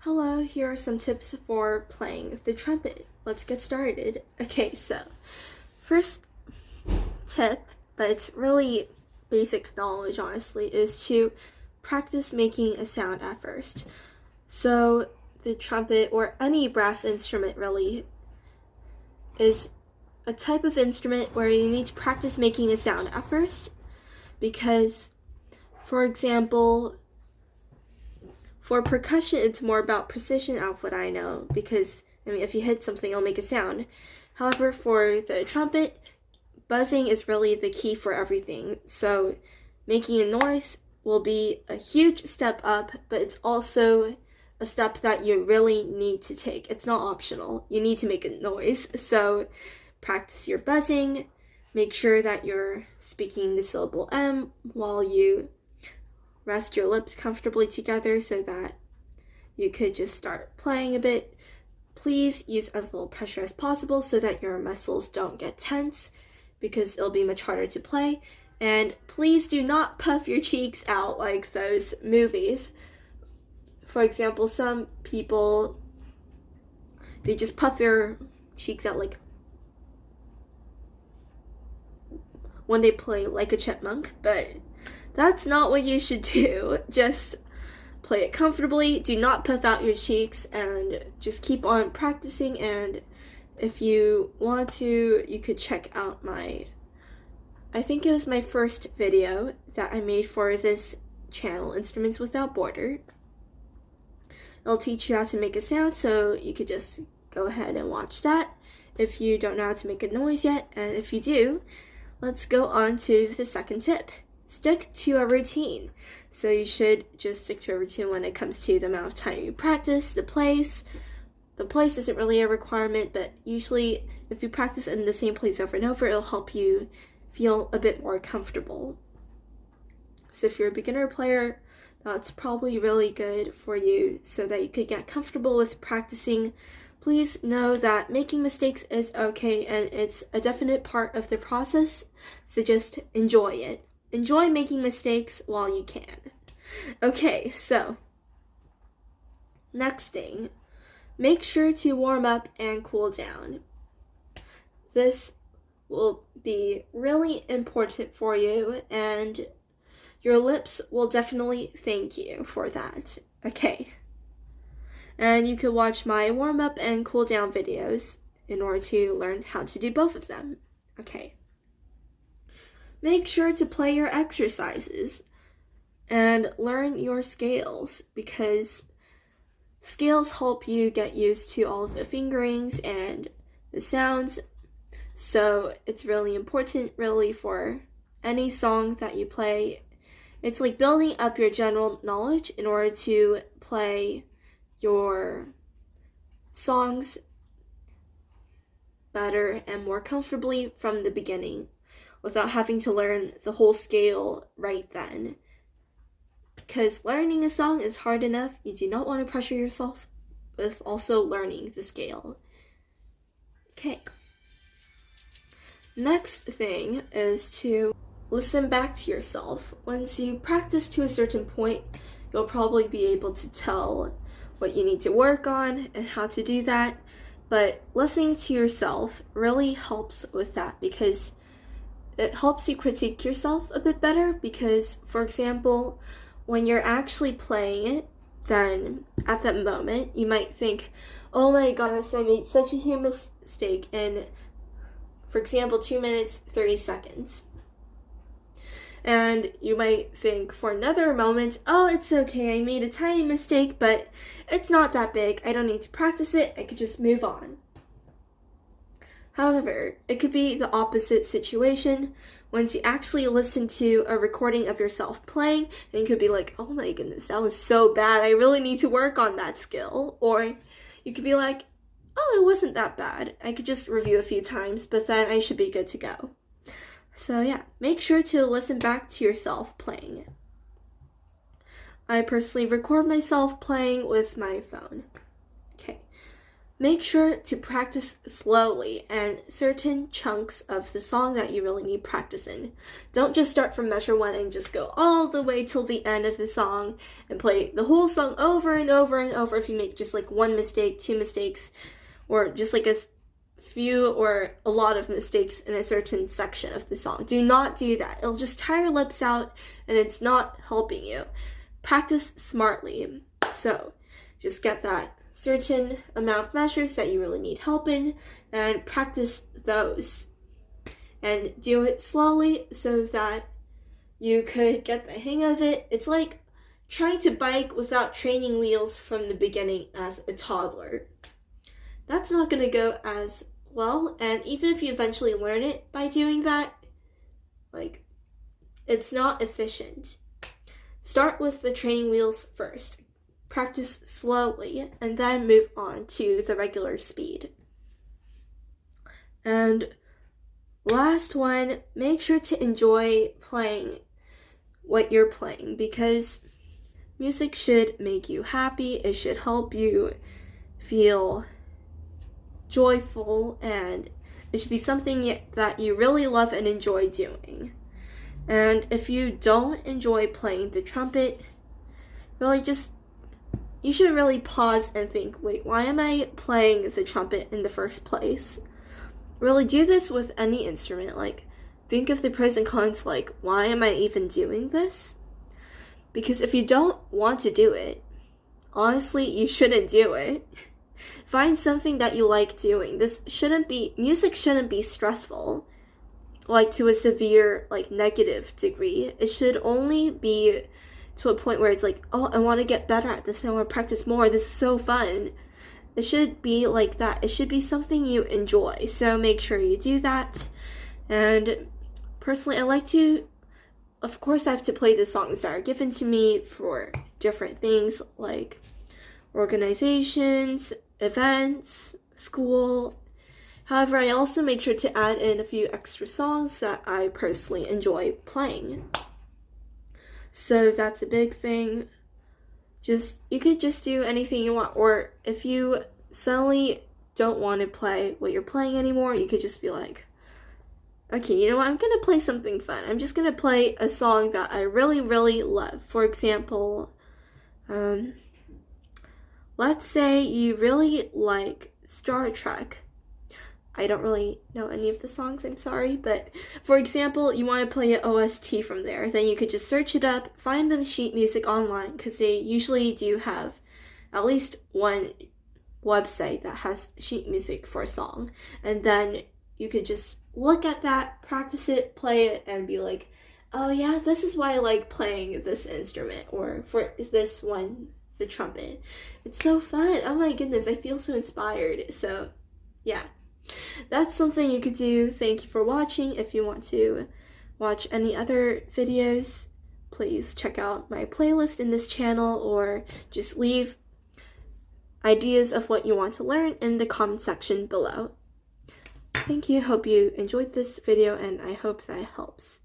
Hello, here are some tips for playing the trumpet. Let's get started. Okay, so first tip, but it's really basic knowledge honestly, is to practice making a sound at first. So the trumpet or any brass instrument really is a type of instrument where you need to practice making a sound at first because, for example, for percussion, it's more about precision out of what I know because, if you hit something, it'll make a sound. However, for the trumpet, buzzing is really the key for everything. So making a noise will be a huge step up, but it's also a step that you really need to take. It's not optional. You need to make a noise. So practice your buzzing. Make sure that you're speaking the syllable M while you rest your lips comfortably together so that you could just start playing a bit. Please use as little pressure as possible so that your muscles don't get tense because it'll be much harder to play. And please do not puff your cheeks out like those movies. For example, some people, they just puff their cheeks out like when they play Like a Chipmunk, but that's not what you should do. Just play it comfortably, do not puff out your cheeks, and just keep on practicing. And if you want to, you could check out I think it was my first video that I made for this channel, Instruments Without Border. It'll teach you how to make a sound, so you could just go ahead and watch that if you don't know how to make a noise yet. And if you do, let's go on to the second tip. Stick to a routine. So you should just stick to a routine when it comes to the amount of time you practice, the place. The place isn't really a requirement, but usually if you practice in the same place over and over, it'll help you feel a bit more comfortable. So if you're a beginner player, that's probably really good for you so that you could get comfortable with practicing. Please know that making mistakes is okay and it's a definite part of the process, so just enjoy it. Enjoy making mistakes while you can. Okay, so next thing, make sure to warm up and cool down. This will be really important for you, and your lips will definitely thank you for that. Okay. And you could watch my warm up and cool down videos in order to learn how to do both of them. Okay. Make sure to play your exercises and learn your scales because scales help you get used to all of the fingerings and the sounds. So it's really important, really, for any song that you play. It's like building up your general knowledge in order to play your songs better and more comfortably from the beginning, without having to learn the whole scale right then. Because learning a song is hard enough, you do not want to pressure yourself with also learning the scale. Okay. Next thing is to listen back to yourself. Once you practice to a certain point, you'll probably be able to tell what you need to work on and how to do that. But listening to yourself really helps with that because it helps you critique yourself a bit better because, for example, when you're actually playing it, then at that moment, you might think, oh my gosh, I made such a huge mistake in, for example, 2 minutes, 30 seconds. And you might think for another moment, oh, it's okay, I made a tiny mistake, but it's not that big. I don't need to practice it. I could just move on. However, it could be the opposite situation. Once you actually listen to a recording of yourself playing, and you could be like, oh my goodness, that was so bad. I really need to work on that skill. Or you could be like, oh, it wasn't that bad. I could just review a few times, but then I should be good to go. So yeah, make sure to listen back to yourself playing. I personally record myself playing with my phone. Okay. Make sure to practice slowly and certain chunks of the song that you really need practice in. Don't just start from measure 1 and just go all the way till the end of the song and play the whole song over and over and over if you make just like 1 mistake, 2 mistakes, or just like a few or a lot of mistakes in a certain section of the song. Do not do that. It'll just tire your lips out and it's not helping you. Practice smartly. So just get that certain amount of measures that you really need help in and practice those and do it slowly so that you could get the hang of it. It's like trying to bike without training wheels from the beginning as a toddler. That's not going to go as well, and even if you eventually learn it by doing that, like, it's not efficient. Start with the training wheels first. Practice slowly, and then move on to the regular speed. And last one, make sure to enjoy playing what you're playing, because music should make you happy. It should help you feel joyful, and it should be something that you really love and enjoy doing. And if you don't enjoy playing the trumpet, really you should really pause and think, wait, why am I playing the trumpet in the first place? Really do this with any instrument. Like, think of the pros and cons, like, why am I even doing this? Because if you don't want to do it, honestly, you shouldn't do it. Find something that you like doing. Music shouldn't be stressful, like to a severe, like negative degree. It should only be to a point where it's like, oh, I want to get better at this, I want to practice more, this is so fun. It should be like that. It should be something you enjoy. So make sure you do that. And personally, of course I have to play the songs that are given to me for different things like organizations, events, school. However, I also make sure to add in a few extra songs that I personally enjoy playing. So that's a big thing. You could just do anything you want, or if you suddenly don't want to play what you're playing anymore, you could just be like, okay, you know what, I'm gonna play something fun. I'm just gonna play a song that I really, really love. For example, let's say you really like Star Trek. I don't really know any of the songs, I'm sorry, but for example, you want to play an OST from there, then you could just search it up, find the sheet music online, because they usually do have at least one website that has sheet music for a song, and then you could just look at that, practice it, play it, and be like, oh yeah, this is why I like playing this instrument, or for this one, the trumpet. It's so fun. Oh my goodness, I feel so inspired. So yeah, that's something you could do. Thank you for watching. If you want to watch any other videos, please check out my playlist in this channel, or just leave ideas of what you want to learn in the comment section below. Thank you. Hope you enjoyed this video, and I hope that helps.